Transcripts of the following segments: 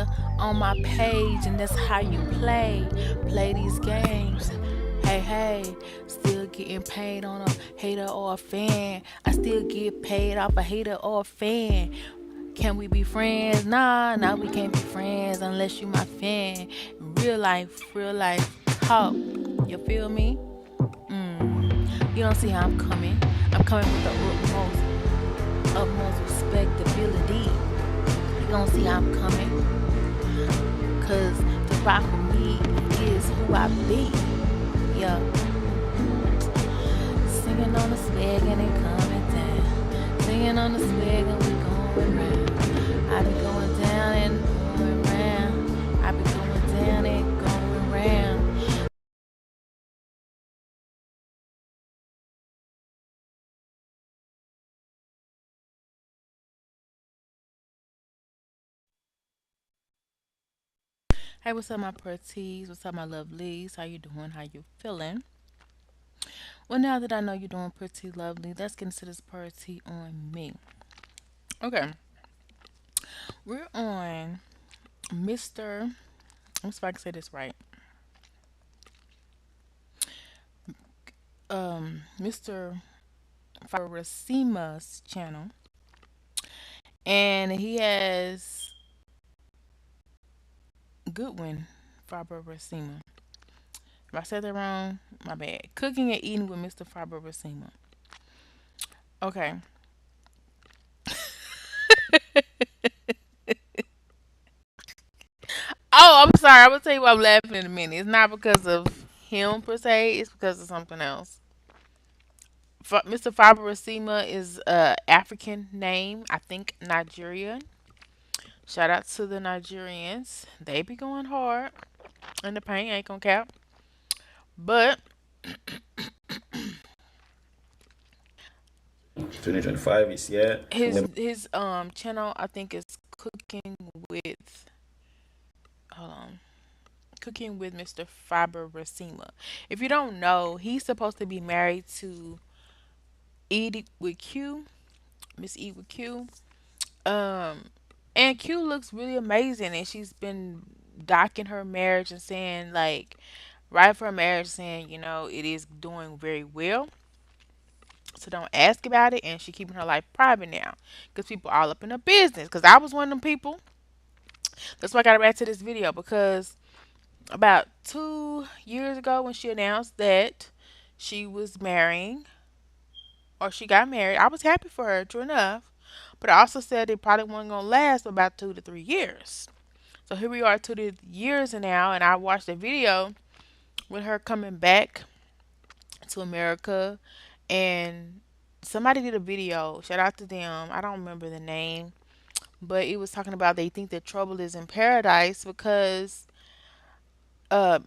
hater on my page, and that's how you play these games. Hey, hey, still getting paid on a hater or a fan. I still get paid off a hater or a fan. Can we be friends? Nah, nah, we can't be friends unless you my fan. Real life talk. You feel me? You don't see how I'm coming. I'm coming with the utmost respectability. You don't see how I'm coming. Cause to rock with me is who I be. Yeah. Singing on the swag and it coming down. Singing on the swag and we going round. I be going down and going round. I be going down and going round. Hey, what's up, my pretties? What's up, my lovelies? How you doing? How you feeling? Well, now that I know you're doing pretty lovely, let's get into this party on me. Okay, we're on Mr. I'm see if I can say this right. Mr. Farasima's channel, and he has Goodwin Faber-Rasima. If I said that wrong, my bad. Cooking and eating with Mr. Faber-Rasima. Okay. Oh, I'm sorry. I will tell you why I'm laughing in a minute. It's not because of him per se. It's because of something else. Mr. Faber-Rasima is a African name. I think Nigerian. Shout out to the Nigerians. They be going hard in the paint. Ain't gonna cap. But 2025 is yeah. his channel I think is with hold on. Cooking with Mr. Faber Rasima. If you don't know, he's supposed to be married to Edie with Q, Miss E with Q. Um, and Q looks really amazing, and she's been docking her marriage and saying like, right for her marriage, saying it is doing very well. So don't ask about it, and she keeping her life private now, because people all up in her business. Because I was one of them people. That's why I got back to this video because about 2 years ago when she announced that she was marrying or she got married, I was happy for her, true enough. But I also said it probably wasn't gonna last for about 2 to 3 years. So here we are, 2 years now, and I watched a video with her coming back to America, and somebody did a video. Shout out to them. I don't remember the name, but it was talking about they think that trouble is in paradise because uh,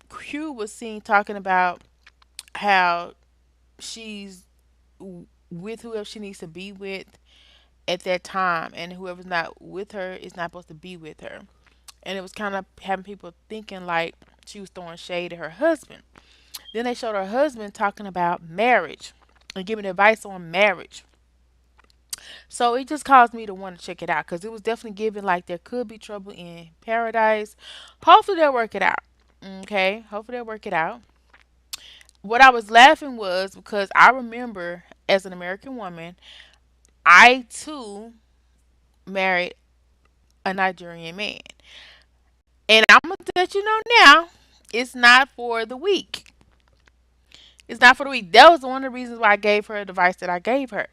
Q was seen talking about how she's with whoever she needs to be with at that time, and whoever's not with her is not supposed to be with her. And it was kind of having people thinking like she was throwing shade at her husband. Then they showed her husband talking about marriage and giving advice on marriage. So it just caused me to want to check it out because it was definitely giving like there could be trouble in paradise. Hopefully they'll work it out. Okay, hopefully they'll work it out. What I was laughing was because I remember as an American woman, I too married a Nigerian man. And I'm going to let you know now, it's not for the weak. It's not for the weak. That was one of the reasons why I gave her the advice that I gave her.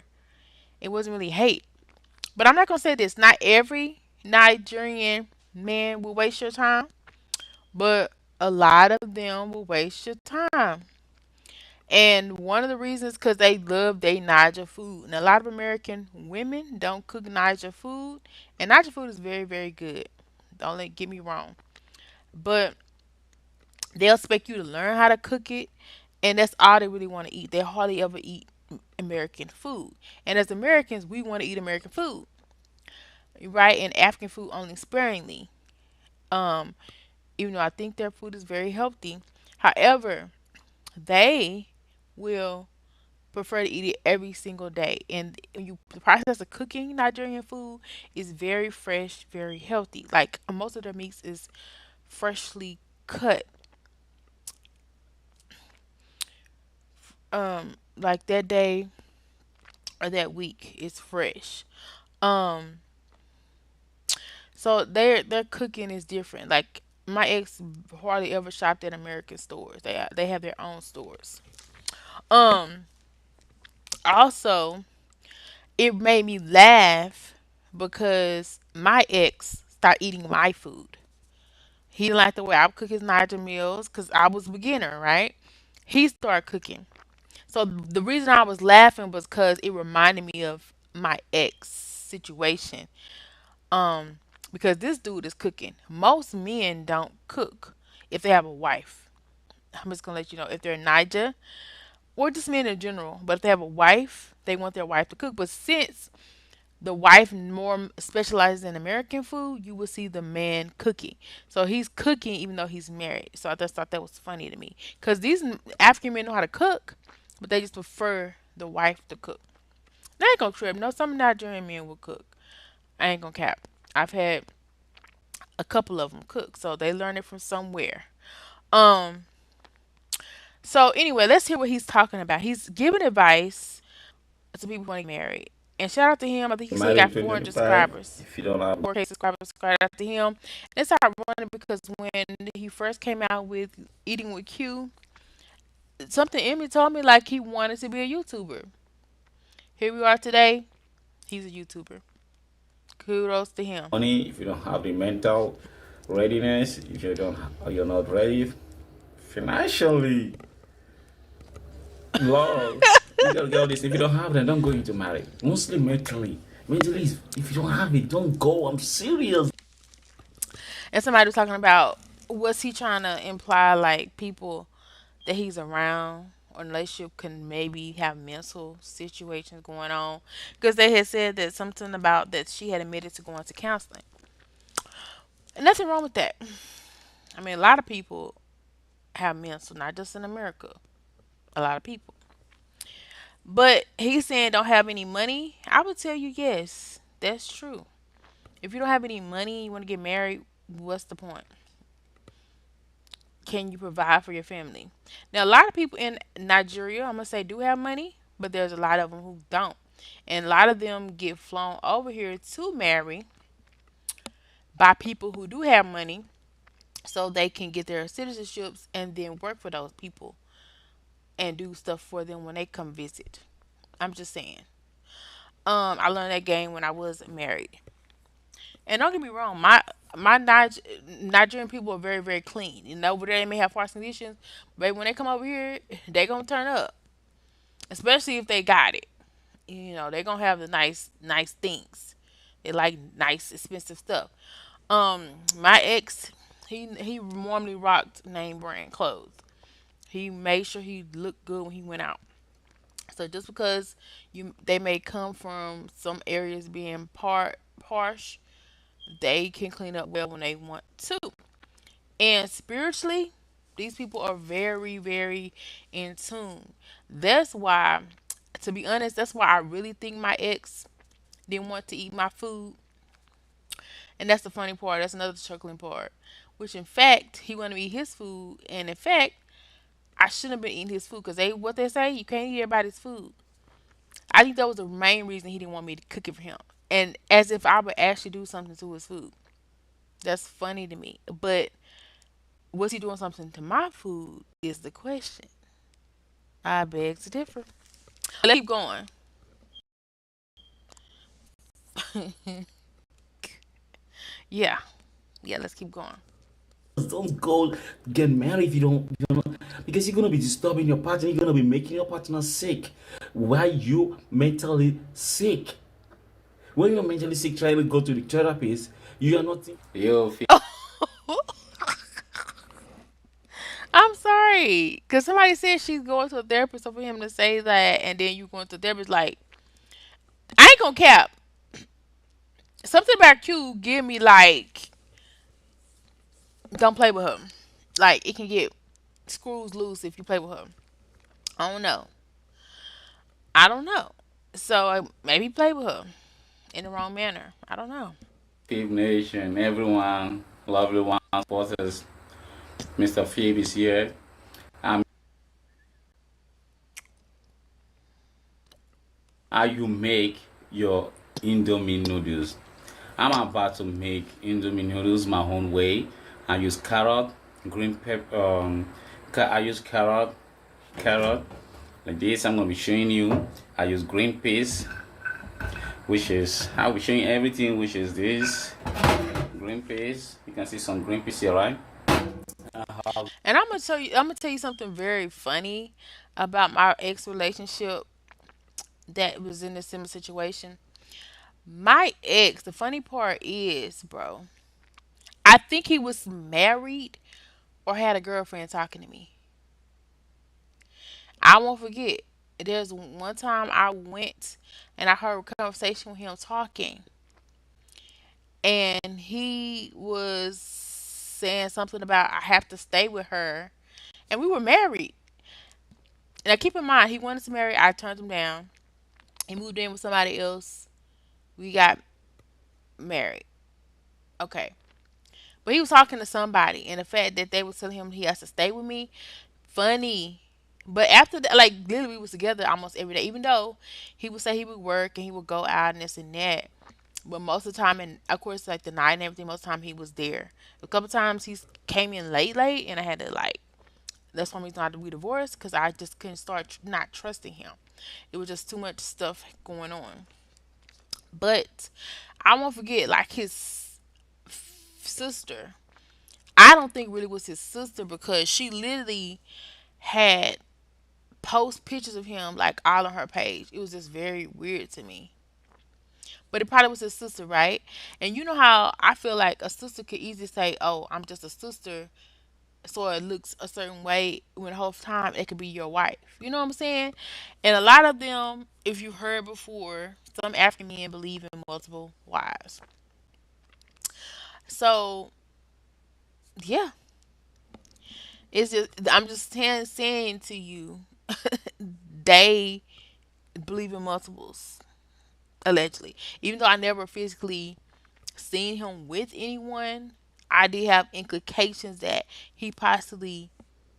It wasn't really hate. But I'm not going to say this. Not every Nigerian man will waste your time, but a lot of them will waste your time. And one of the reasons because they love their Niger food. And a lot of American women don't cook Niger food. And Niger food is very, very good. Don't get me wrong. But they'll expect you to learn how to cook it. And that's all they really want to eat. They hardly ever eat American food. And as Americans, we want to eat American food. Right? And African food only sparingly. Um, Even though I think their food is very healthy. However, they will prefer to eat it every single day. And the process of cooking Nigerian food is very fresh, very healthy. Like most of their meats is freshly cut. Like that day or that week is fresh. Um, so their cooking is different. Like my ex hardly ever shopped at American stores. They have their own stores. Um, Also, it made me laugh because my ex started eating my food. He didn't like the way I would cook his Niger meals because I was a beginner, right? He started cooking. So the reason I was laughing was because it reminded me of my ex situation. Um, because this dude is cooking. Most men don't cook if they have a wife. I'm just gonna let you know if they're in Niger or just men in general. But if they have a wife, they want their wife to cook. But since the wife more specializes in American food, you will see the man cooking. So he's cooking even though he's married. So I just thought that was funny to me because these African men know how to cook, but they just prefer the wife to cook. They ain't gonna trip. No, some Nigerian men will cook. I ain't gonna cap. I've had a couple of them cook, so they learn it from somewhere. Um. So anyway, let's hear what he's talking about. He's giving advice to people who want to get married. And shout out to him. I think he Get said he married in got 400 2025 subscribers. if you don't have. 4K subscribers. Shout out to him. It's ironic because when he first came out with Eating with Q, something in me told me like he wanted to be a YouTuber. Here we are today. He's a YouTuber. Kudos to him. Money, if you don't have the mental readiness, if you don't, you're not ready financially, love. You gotta get all this. If you don't have them, don't go into marriage. Mostly mentally. Mentally, if you don't have it, don't go. I'm serious. And somebody was talking about was he trying to imply like people that he's around or in a relationship can maybe have mental situations going on because they had said that something about that she had admitted to going to counseling. And nothing wrong with that. I mean, a lot of people have mental, not just in America. A lot of people. But he's saying don't have any money. I would tell you yes, that's true. If you don't have any money, you want to get married, what's the point? Can you provide for your family? Now, a lot of people in Nigeria, I'm gonna say, do have money, but there's a lot of them who don't, and a lot of them get flown over here to marry by people who do have money, so they can get their citizenships and then work for those people and do stuff for them when they come visit. I'm just saying. I learned that game when I was married. And don't get me wrong, my Nigerian people are very very clean. You know, over there they may have harsh conditions, but when they come over here, they gonna turn up. Especially if they got it. You know, they gonna have the nice things. They like nice expensive stuff. My ex, he normally rocked name brand clothes. He made sure he looked good when he went out. So just because they may come from some areas being harsh, they can clean up well when they want to. And spiritually, these people are very, very in tune. That's why, to be honest, that's why I really think my ex didn't want to eat my food. And that's the funny part. That's another chuckling part. Which, in fact, he wanted to eat his food. And in fact, I shouldn't have been eating his food because what they say, you can't eat everybody's food. I think that was the main reason he didn't want me to cook it for him. And as if I would actually do something to his food. That's funny to me. But was he doing something to my food is the question. I beg to differ. Let's keep going. Yeah. Yeah, let's keep going. Don't go get married if you don't, because you're gonna be disturbing your partner. You're gonna be making your partner sick. Why you mentally sick? When you're mentally sick, trying to go to the therapist, you are not. You feel I'm sorry. Because somebody said she's going to a therapist, so for him to say that and then you going to a therapist, like, I ain't gonna cap. Something about Q give me, like, don't play with her. Like, it can get screws loose if you play with her. I don't know. I don't know. So maybe play with her in the wrong manner. I don't know. Phoebe Nation, everyone, lovely ones, supporters. Mr. Phoebe is here. Um, how you make your Indomie noodles? I'm about to make Indomie noodles my own way. I use carrot, green pepper. I use carrot. Like this, I'm gonna be showing you. I use green peas, which is I'll be showing everything, which is this green peas. You can see some green peas here, right? And I'm gonna tell you something very funny about my ex relationship that was in a similar situation. My ex, the funny part is, bro, I think he was married or had a girlfriend talking to me. I won't forget. There's one time I went and I heard a conversation with him talking, and he was saying something about I have to stay with her, and we were married. Now keep in mind, he wanted to marry. I turned him down. He moved in with somebody else. We got married. Okay, but he was talking to somebody, and the fact that they was telling him he has to stay with me, funny. But after that, like literally, we was together almost every day. Even though he would say he would work and he would go out and this and that, but most of the time, and of course, like the night and everything, most of the time he was there. A couple times he came in late, and I had to like. That's one reason I had to we divorced because I just couldn't start not trusting him. It was just too much stuff going on. But I won't forget, like his sister. I don't think really was his sister because she literally had post pictures of him like all on her page. It was just very weird to me. But it probably was his sister, right? And you know how I feel like a sister could easily say, "Oh, I'm just a sister," so it looks a certain way when the whole time it could be your wife. You know what I'm saying? And a lot of them, if you heard before, some African men believe in multiple wives. So yeah, it's just I'm just saying to you, they believe in multiples allegedly. Even though I never physically seen him with anyone, I did have implications that he possibly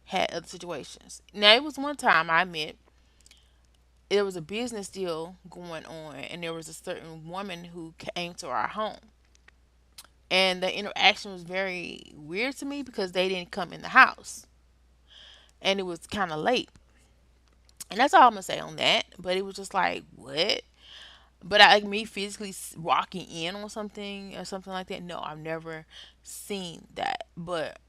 had other situations. Now it was one time I met there was a business deal going on and there was a certain woman who came to our home. And the interaction was very weird to me because they didn't come in the house. And it was kind of late. And that's all I'm going to say on that. But it was just like, what? But I, like me physically walking in on something or something like that, no, I've never seen that. But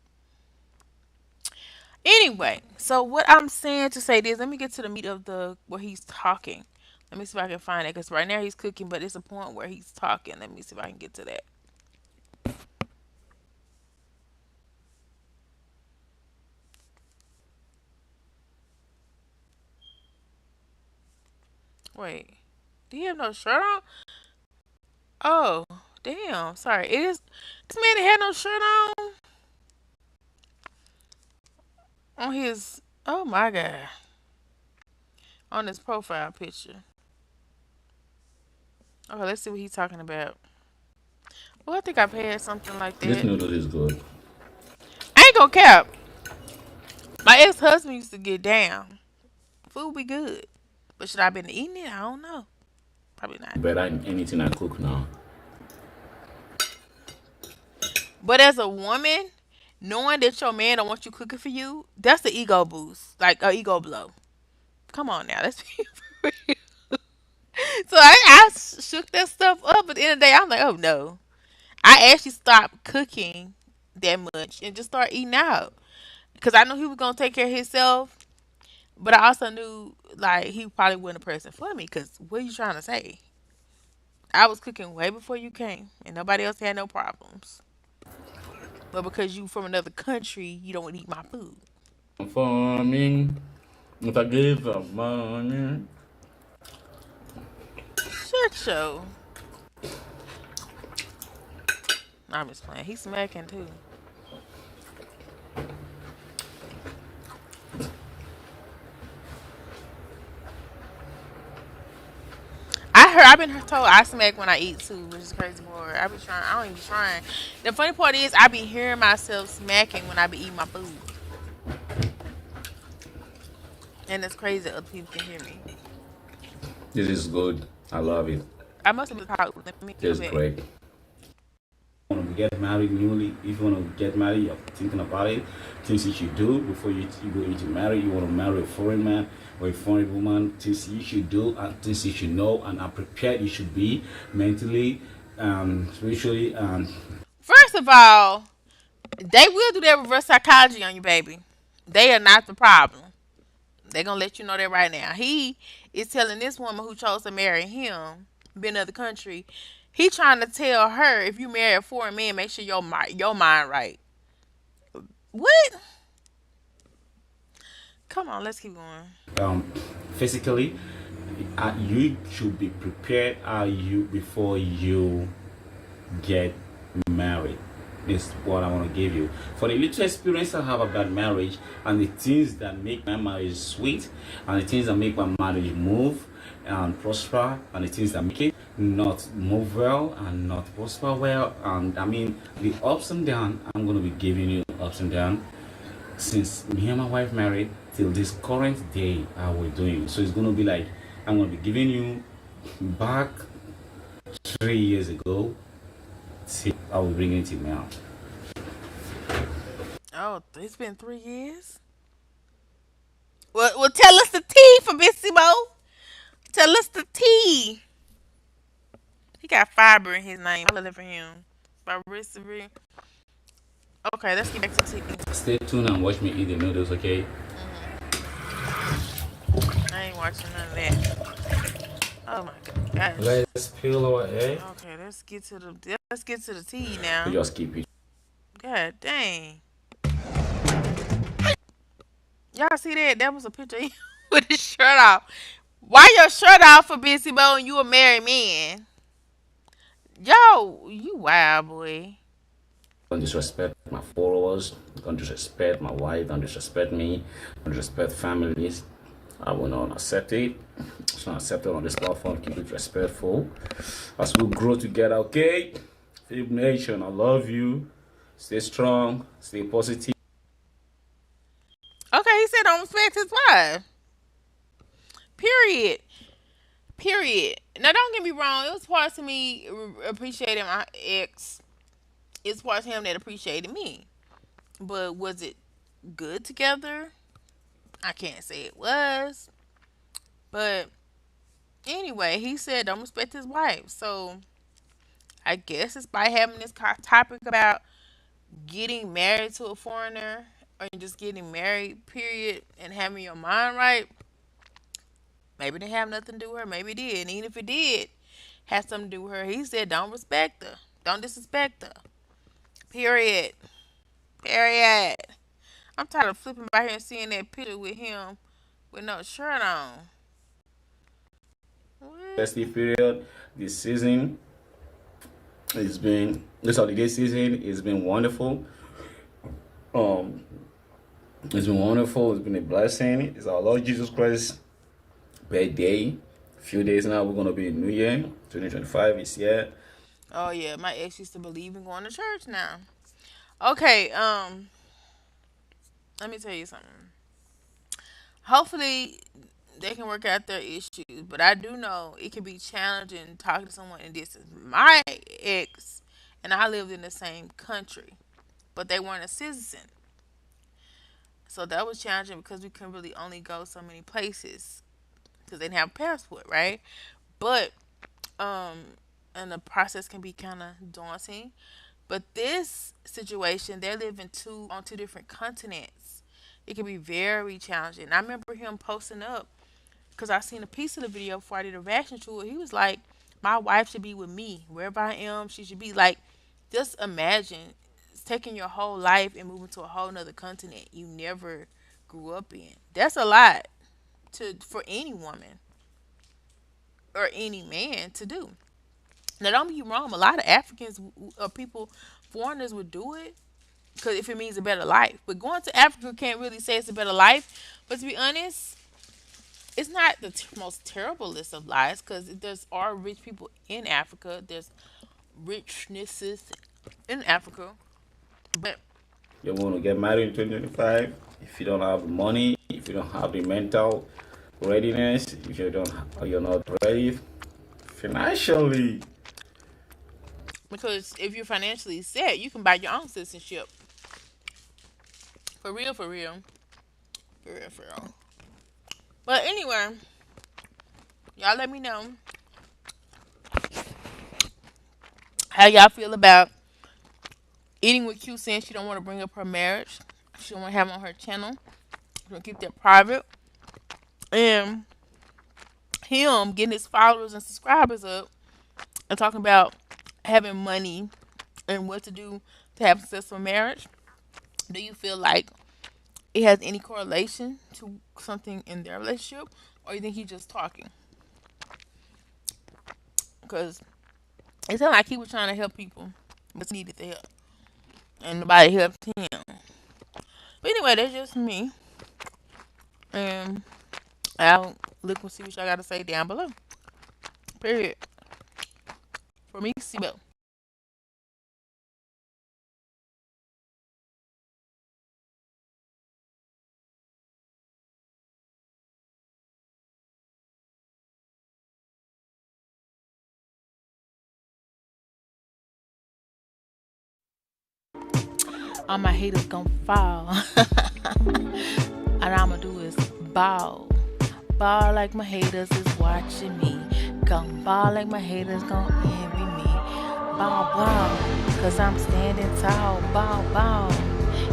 anyway, so what I'm saying to say this, let me get to the meat of the where he's talking. Let me see if I can find it because right now he's cooking, but it's a point where he's talking. Let me see if I can get to that. Wait, do you have no shirt on? Oh, damn. Sorry. It is. This man that had no shirt on his. Oh my god. On his profile picture. Okay, let's see what he's talking about. Well, I think I've had something like This that. noodle is good. I ain't gonna cap. My ex husband used to get down. Food be good. But should I have been eating it? I don't know. Probably not. Better than anything I cook now. But as a woman, knowing that your man don't want you cooking for you, that's the ego boost. Like a ego blow. Come on now, let's be real. So I shook that stuff up. At the end of the day, I'm like, oh no. I actually stopped cooking that much and just start eating out because I knew he was gonna take care of himself. But I also knew like he probably wasn't a person for me. Because what are you trying to say? I was cooking way before you came, and nobody else had no problems. But because you from another country, you don't eat my food. Farming. If I give up money. Shut yo. I'm just playing. He's smacking too. I've been told I smack when I eat too, which is crazy boy. I be trying. I don't even be trying. The funny part is I be hearing myself smacking when I be eating my food, and it's crazy that other people can hear me. This is good. I love it. I must have been talking. Let me go This is back. great. Want to get married newly, if you want to get married, you're thinking about it, things you should do before you go into marriage. You want to marry a foreign man or a foreign woman, things you should do and things you should know and how prepared you should be mentally, spiritually, and First of all, they will do their reverse psychology on you, baby. They are not the problem. They gonna let you know that right now. He is telling this woman who chose to marry him, been in the country. He trying to tell her if you marry a foreign man, make sure your mind right. What? Come on, let's keep going. um, physically, you should be prepared. You before you get married is what I want to give you. For the little experience I have about marriage and the things that make my marriage sweet and the things that make my marriage move and prosper and the things that make it not move well and not prosper well, and I mean the ups and downs, I'm going to be giving you ups and downs since me and my wife married till this current day how we're doing. So it's going to be like I'm going to be giving you back 3 years ago. See, I will bring it to you now. Oh, it's been 3 years. Well, tell us the tea for Bissimo. Tell us the tea. He got fiber in his name. I love it for him. Fibery. Okay, let's get back to tea. Stay tuned and watch me eat the noodles, okay? I ain't watching none of that. Oh my gosh. Let's peel our egg. Okay, let's get to the tea now. We just keep it. God dang. Y'all see that? That was a picture of you with his shirt off. Why your shirt off for Busy Bo and you a married man? Yo, you wild boy. Don't disrespect my followers. Don't disrespect my wife. Don't disrespect me. Don't disrespect families. I will not accept it. It's not accepted on this platform. Keep it respectful. As we grow together, okay? Philip Nation, I love you. Stay strong. Stay positive. Okay, he said don't respect his wife. Period. Period. Now don't get me wrong. It was parts of me appreciating my ex. It's parts of him that appreciated me. But was it good together? I can't say it was. But anyway, he said don't respect his wife. So I guess it's by having this topic about getting married to a foreigner or just getting married, period, and having your mind right. Maybe it didn't have nothing to do with her. Maybe it did. And even if it did have something to do with her, he said don't respect her. Don't disrespect her. Period. Period. I'm tired of flipping by here and seeing that picture with him with no shirt on. What? Festive period. This season, it's been this holiday season. It's been wonderful. Um, it's been wonderful. It's been a blessing. It's our Lord Jesus Christ birthday. A few days now, we're gonna be in New Year. 2025 is here. Oh yeah, my ex used to believe in going to church now. Okay, let me tell you something. Hopefully they can work out their issues, but I do know it can be challenging talking to someone in distance. My ex and I lived in the same country, but they weren't a citizen. So that was challenging because we couldn't really only go so many places because they didn't have a passport, right? But um and the process can be kind of daunting. But this situation, they're living two on two different continents. It can be very challenging. I remember him posting up because I seen a piece of the video before I did a reaction to it. He was like, "My wife should be with me wherever I am. She should be like." Just imagine taking your whole life and moving to a whole nother continent you never grew up in. That's a lot to for any woman or any man to do. Now, don't be wrong. A lot of Africans or people, foreigners would do it because if it means a better life. But going to Africa can't really say it's a better life. But to be honest, it's not the most terrible list of lies because there's are rich people in Africa. There's richnesses in Africa, but You want to get married in 2025? If you don't have the money, if you don't have the mental readiness, if you don't, you're not ready financially. because if you're financially set, you can buy your own citizenship. For real, for real, for real, for real. But anyway, y'all let me know how y'all feel about eating with Q saying she don't want to bring up her marriage. She don't want to have it on her channel. She want to keep that private. And him getting his followers and subscribers up and talking about having money and what to do to have a successful marriage. Do you feel like it has any correlation to something in their relationship, or you think he's just talking? Because it sounded like he was trying to help people, but he needed the help, and nobody helped him. But anyway, that's just me, and I'll look and see what y'all got to say down below. Period. For me, Sibo. All my haters gonna fall. All I'ma do is ball. Ball like my haters is watching me. Gon' ball like my haters gon' envy me. Ball, ball, cause I'm standing tall. Ball, ball.